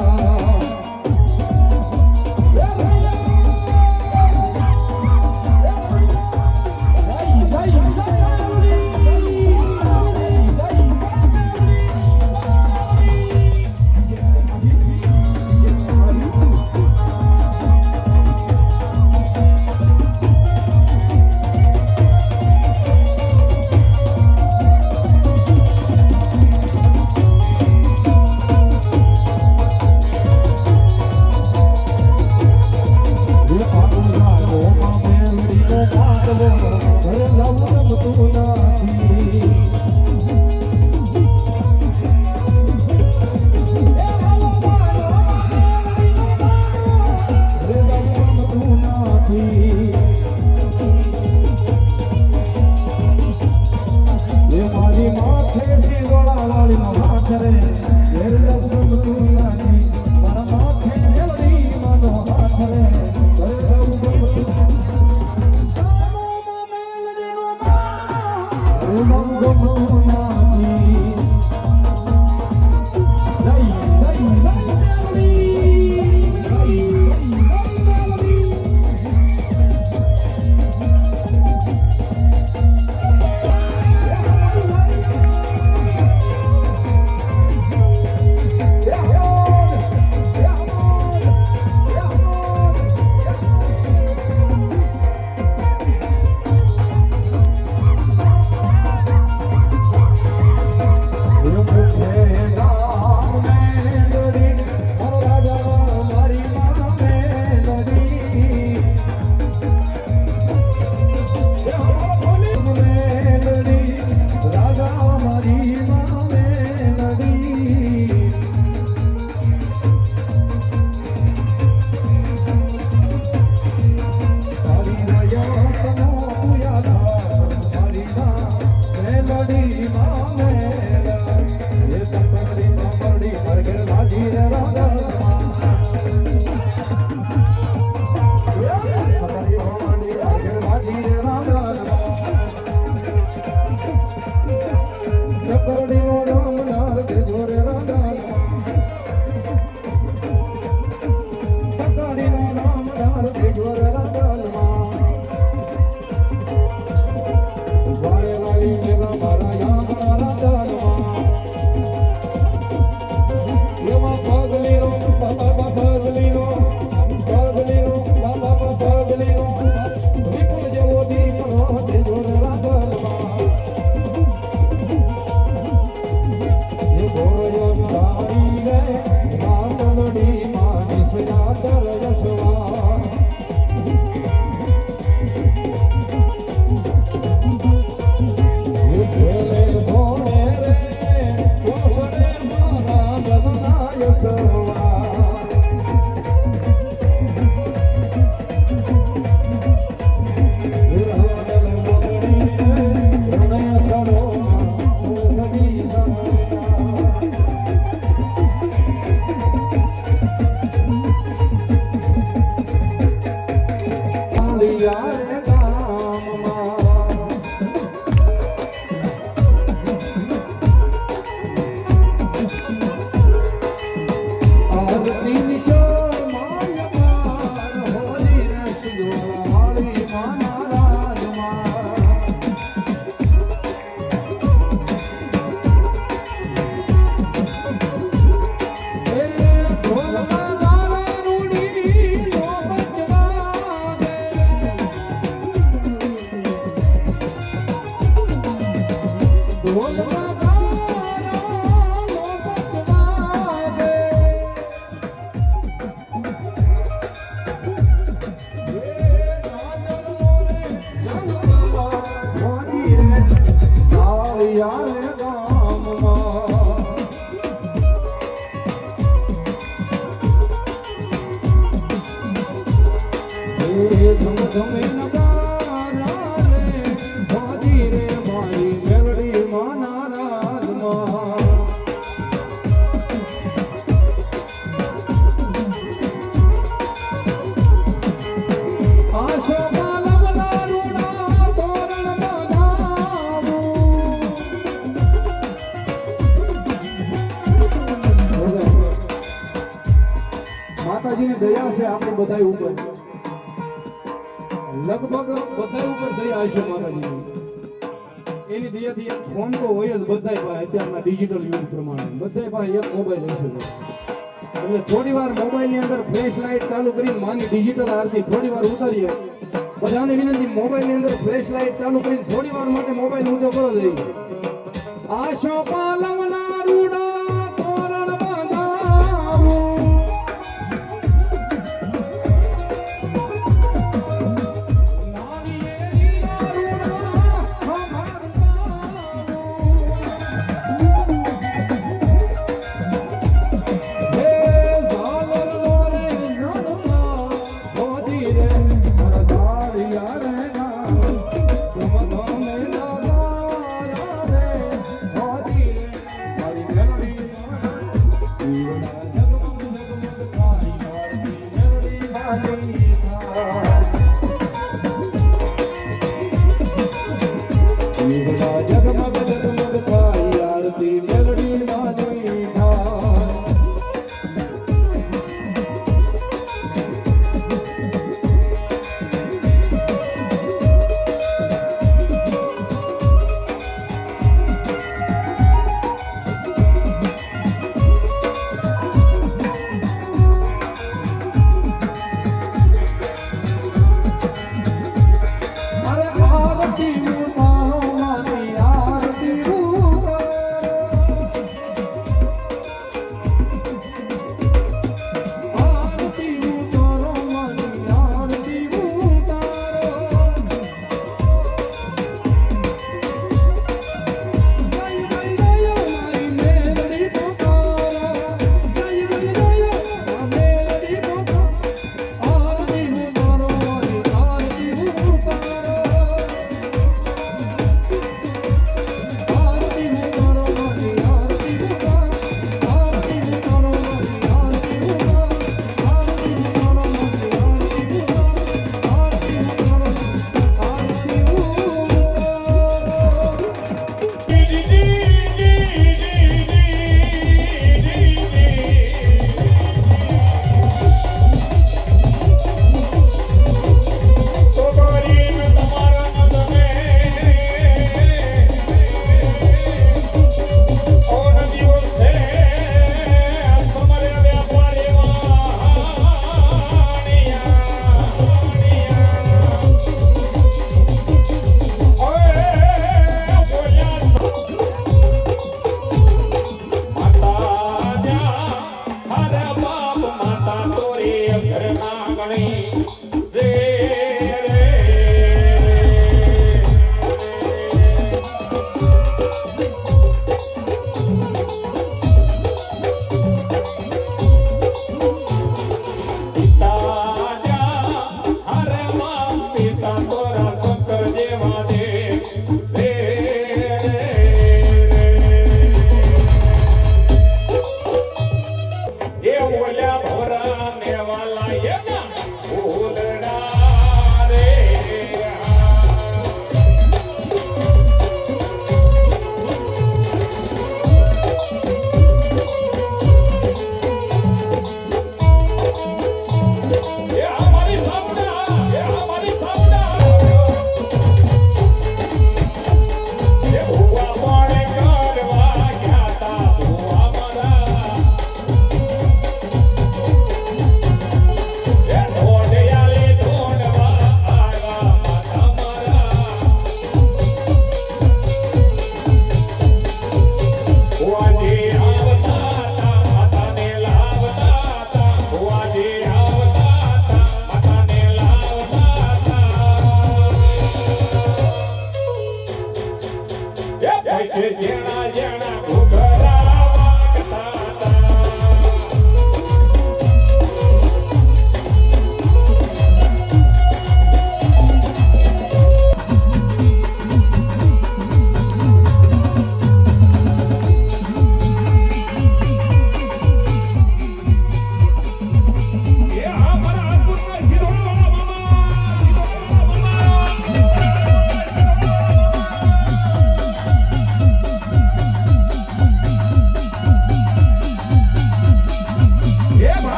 Speaker 1: યારે ગામમાં એ ધમ ધમે નગારા રે વાજી રે મારી મેલડી માના રાજમાં આશો માલવના રૂડા તોરણ માતાજીની દયા છે આપણે બધા ઉપર લગભગ બધા ઉપર દયા હશે માતાજીની એની દયાથી એક ફોન તો હોય જ બધાય પાસે અત્યારના ડિજિટલ યુગ પ્રમાણે બધાય પાસે એક મોબાઈલ હશે એટલે થોડી વાર મોબાઈલ ની અંદર ફ્લેશ લાઇટ ચાલુ કરીને માની ડિજિટલ આરતી થોડી વાર ઉતારીએ બધાને વિનંતી મોબાઈલ ની અંદર ફ્લેશ લાઇટ ચાલુ કરીને થોડી વાર માટે મોબાઈલ ઊંચો કરો જઈએ આશો પાલવના રૂડા તોરણ બાંધાવું નાની એરી રૂડા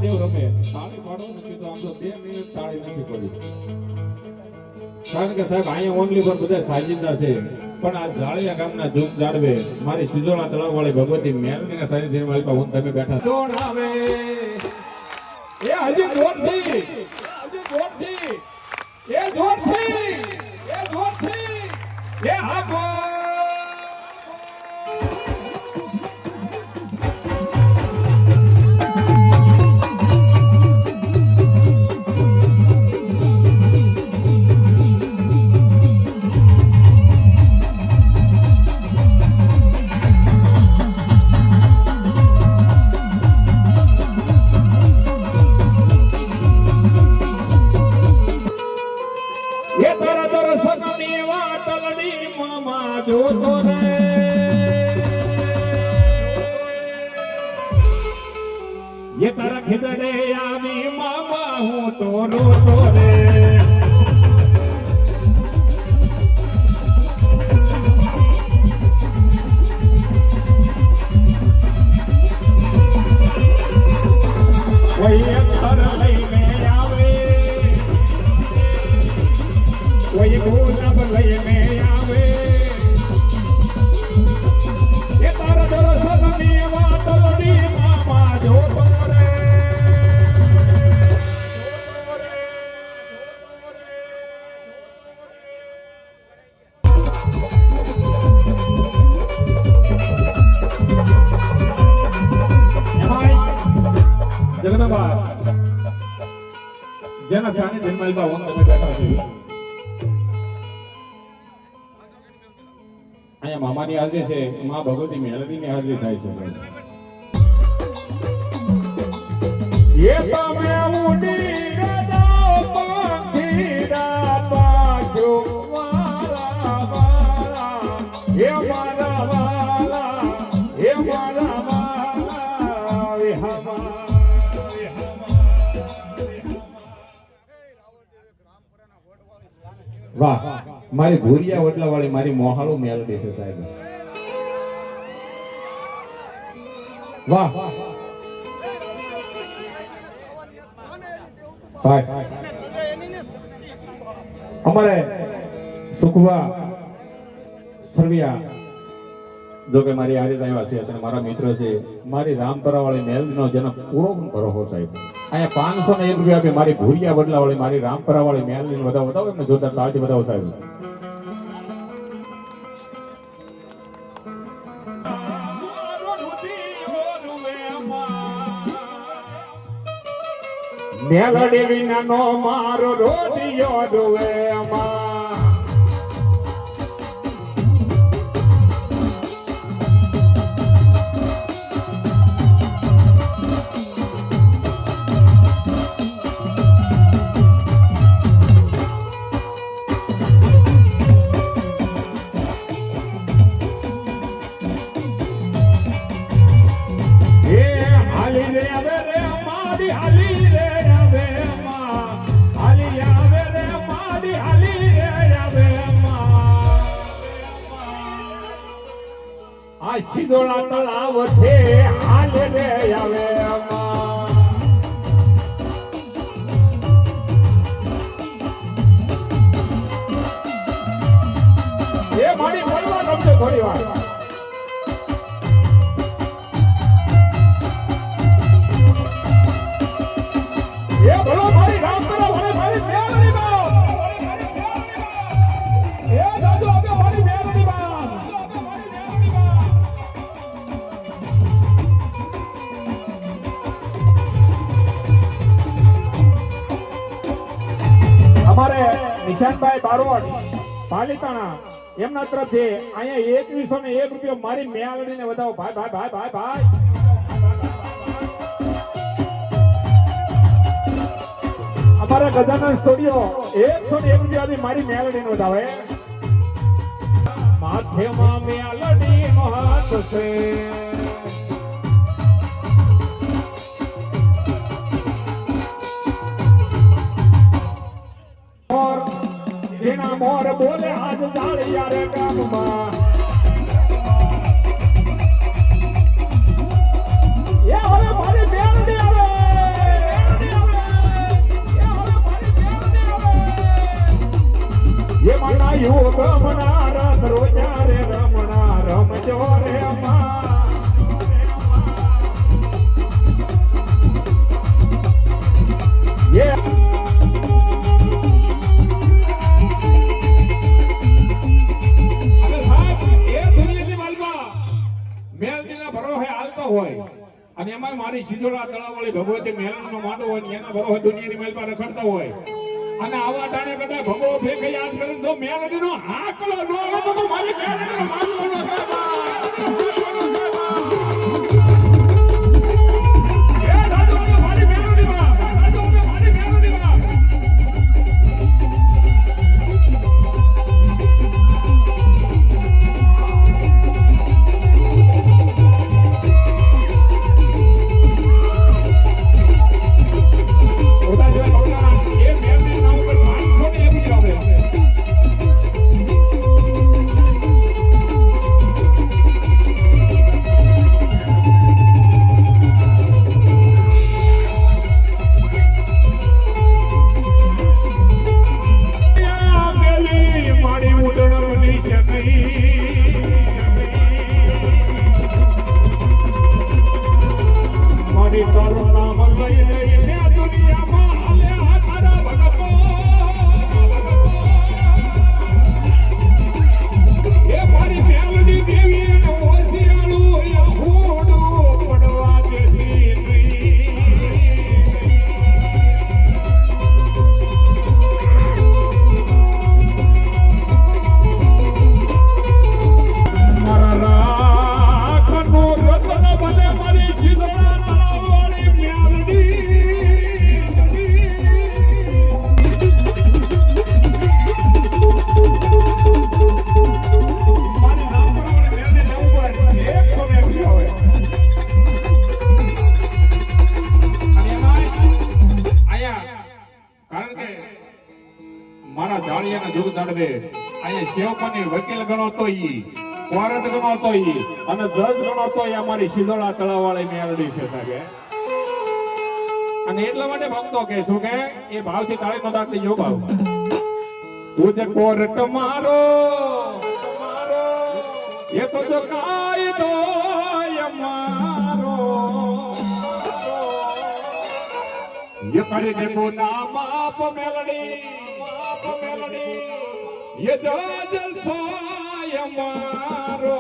Speaker 3: મહાદેવ રમે તાળી પાડવાનું કીધું આમ તો 2 મિનિટ તાળી નથી પડી કારણ કે સાહેબ અહીંયા ઓનલી પર બધા સાજિંદા છે પણ આ જાળિયા ગામના જૂથ જાળવે મારી સિજોળા તળાવ વાળી ભગવતી મેલડીના સાનિધ્ય મારી પાસે હું તમે બેઠા દોડાવે એ હજી જોરથી એ જોરથી એ હાકો જોતો રે ये तारा खिदड़े आवी मामा हूँ तो रोतो रे वही अक्षर लईने आवे वही गुलाब लईने आवे ये तारा दरअसल नीवा तलड़ी मामा जोतो रे જગન્નાથ જેના સાની જન્માલબા હું તમે બેઠા છો અહીંયા મામાની હાજરી છે માં ભગવતી મેલડીની હાજરી થાય છે ये તમે ઉડી ગયો પંખીડા પાછો વાલા વાલા એ મારા વાલા એ મારા વાલા એ હમા વાહ મારી ભૂરિયા વડલા વાળી મારી મોહાળો મેલડી છે સાહેબ વાહ ભાઈ અમારે સુખવા સરવિયા જો કે મારી હારે આવ્યા છે અને મારા મિત્ર છે મારી રામપરા વાળી મેલડીનો જન્મ પૂરો ભરોહો સાહેબ અહીંયા 501 રૂપિયા આપી મારી ભૂરિયા બદલા વાળી મારી રામપરા વાળી મેલડીને વધાવો એમને જોતા તાળી વધાવો સાહેબ મેલડી વિના નો મારો રોડિયો ડુવે અમા સિદોળા તળાવ છે હાલે રે આવે એ મારી બોલવા ગમશે થોડી વાર એ બોલો મારી રામપરા વાળી મારી મેલડી બા એ દાદુ આપે મારી મેલડી બા અમારે નિશાનભાઈ બારોટ પાલિતાણા એમના તરફથી અહીંયા 2101 રૂપિયા મારી મેલડીને વધાવો ભાઈ ભાઈ ભાઈ ભાઈ ભાઈ અમારા ગજાનન સ્ટુડિયો 101 રૂપિયા મારી મેલડીને વધાવે માથેમાં મેલડી નો હાથ છે જેના મોર બોલે આજ જાળિયા રે ગામમાં એ હવે મારી મેલડી આવે સિજોડા તળાવવાળી ભગવતી મેલનનો માંડવો હોય ને એના ભરો દુનિયાની મહેલમાં રખડતા હોય અને આવા ટાણે કદાચ ભગવો ફેંકે યાદ કરીને તો મેલડીનો હાકલો ન આવે તો મારી મેલડીનો માંડવો ન વકીલ ગણો તો ઈ કોર્ટ ગણો તો ઈ અને જજ ગણો તો ઈ અમારી સિંધોડા તળાવવાળી મેલડી છે સાહેબ અને એટલા માટે ભક્તો કે શું કે એ ભાવથી તાળી નો દાખલી જો ભાવ તુજ કોર્ટ મારો એ તો જો કાયદો અમારો ये करे देखो ना माप मेलडी ये जो जलसा हमारो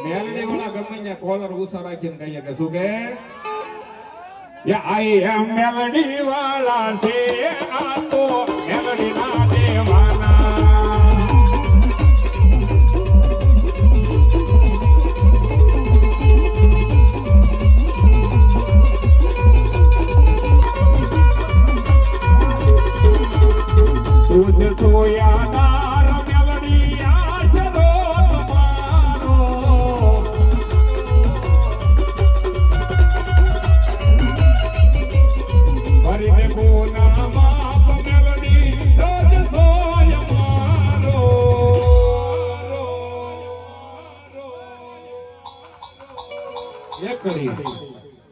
Speaker 3: मेलडी वाला गમે ને કોલર ઉસા રાખીને કહીએ કે શું કે આઈ એમ મેલડી વાળા છે આ તો મેલડી ના દેવાના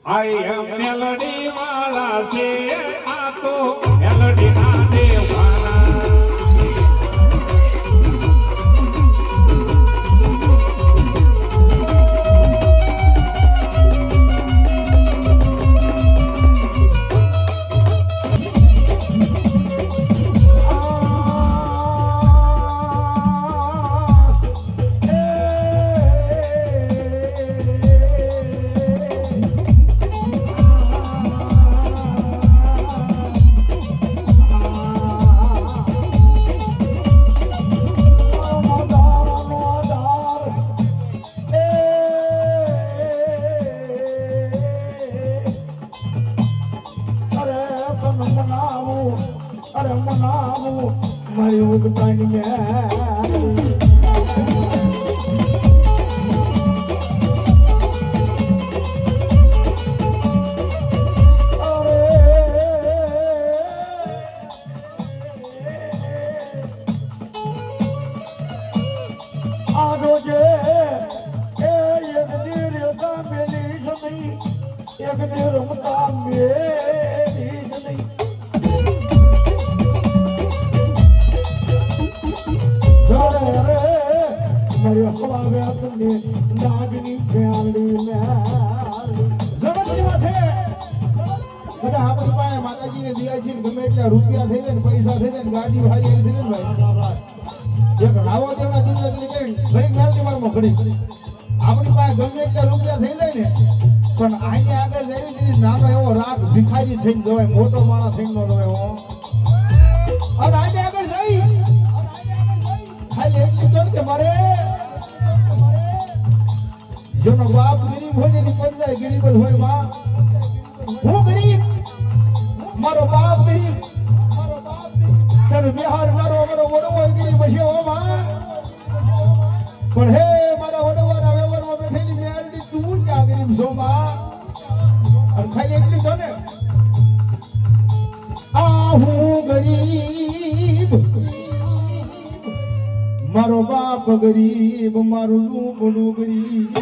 Speaker 3: આઈ એમ મેલડી વાળા છે આ તો મેલડી ના દેવાના રૂપિયા થઈ જાય ને પૈસા થઈ જાય ને ગાડી ભારી થઈ જાય ને ભાઈ એક રાવો દેવના દિન એટલે કે ઘણી મેલડી વાળમાં ઘડી
Speaker 4: આપણી પાસે ગમે એટલા રૂપિયા થઈ જાય ને પણ આને આગળ જઈ દીધી નાનો એવો રાગ ભિખારી થઈને જવાય, મોટો માણસ થઈને ન જવાય હો. અને આને આગળ જઈ ખાલી એટલું કહું કે મારે જેનો બાપ ગરીબ હોય એની પંજાય ગરીબ જ હોય. માં હું ગરીબ, મારો બાપ ગરીબ, તારો બિહાર મારો વડવો ગરીબ છે હો માં. પણ હે મારા વડવાના વ્યવહારમાં બેઠેલી મેરડી તું ક્યાં ગરીબ છો માં? અને ખાલી એટલી કહો ને આ હું ગરીબ, મારો બાપ ગરીબ, મારું રૂપડું ગરીબ.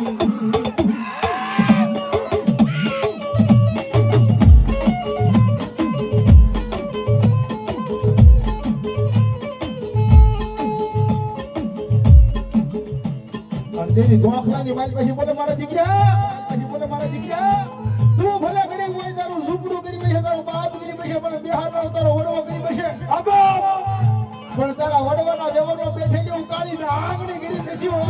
Speaker 4: તેની દોખલાની માલ પછી બોલે મારા દીકરા, પછી બોલે મારા દીકરા તું ભલે ગરીબ હોય, તારું ઝૂંપડું ગરીબ છે, તારો બાપ ગરીબ છે, પણ બિહારનો તારો વડવો ગરીબ છે. પણ તારા વડવાના વ્યવહારમાં બેઠેલી હું કાળી નાગણી ગરીબ નથી હો.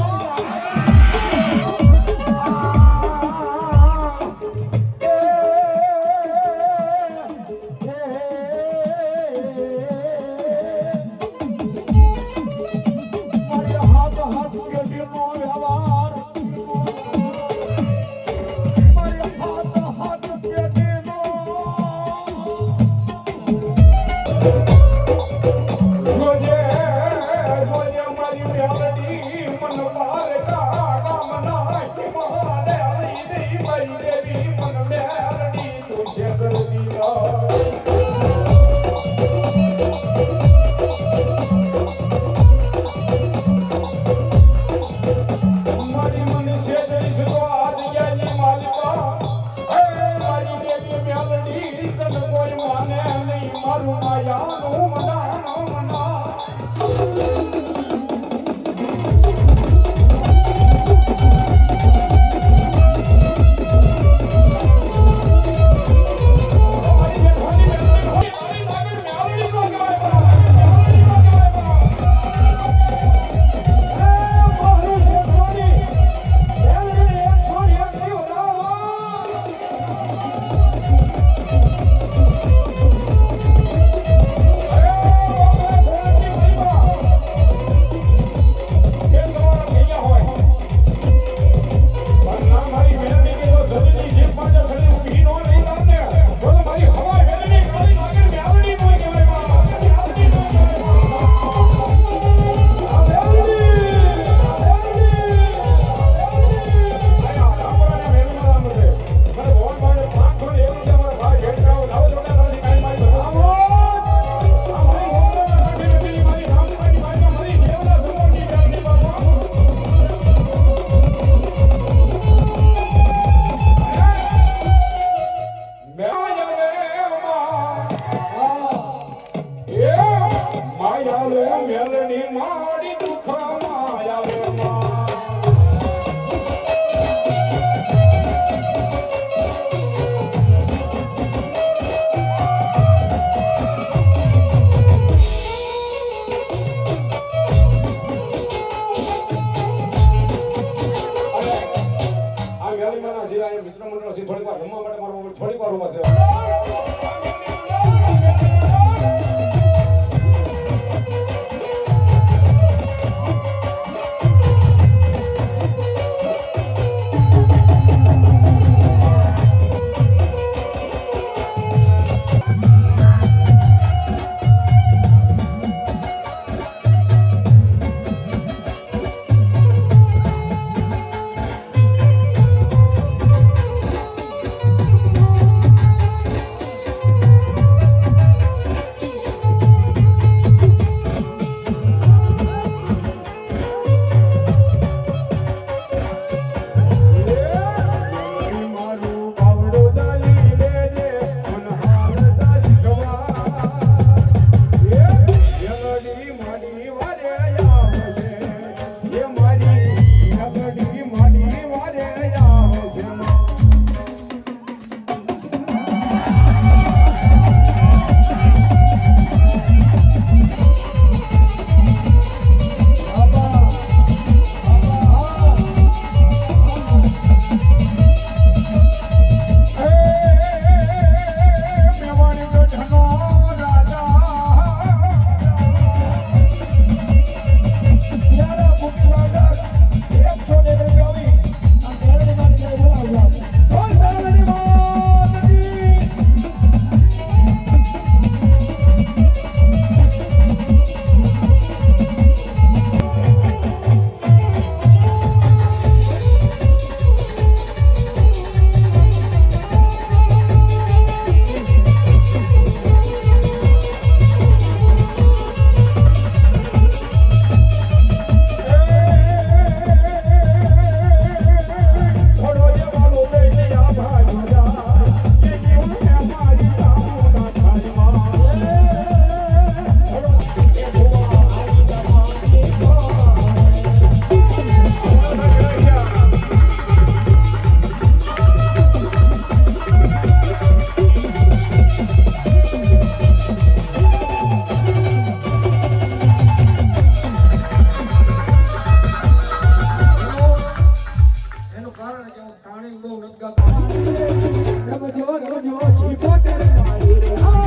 Speaker 2: રમજો શીખોતર મારી રે હા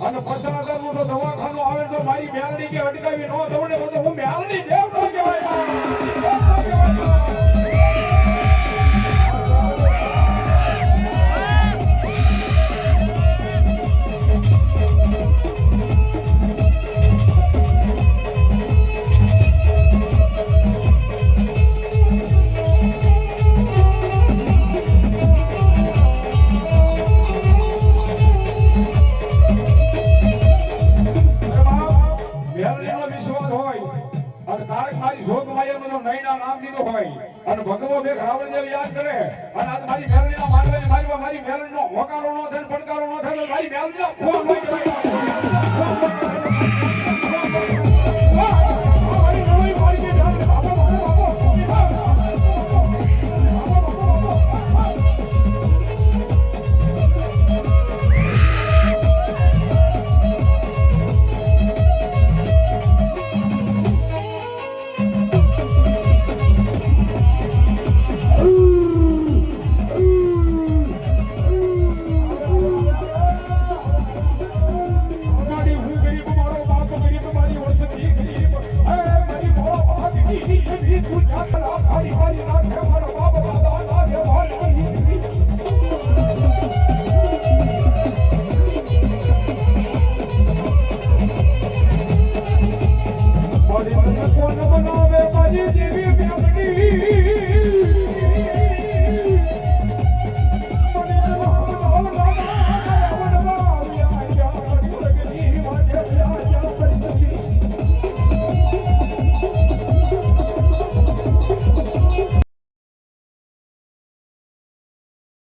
Speaker 3: અને 50,000 નું તો દવાખાનું આવે તો મારી મેલડી કે અટકાવી ન દઉં ને તો હું મેલડી દેવ ન કહેવાય.
Speaker 5: નામ લીધું હોય અને ભગવો બે રાવણ જેવી યાદ કરે અને આજ મારી મેલડીના માંડવાની મારી મેલડીનો હોકારો ન થાય પડકારો ન થાય તો મારી મેલડીનો ફોન હોય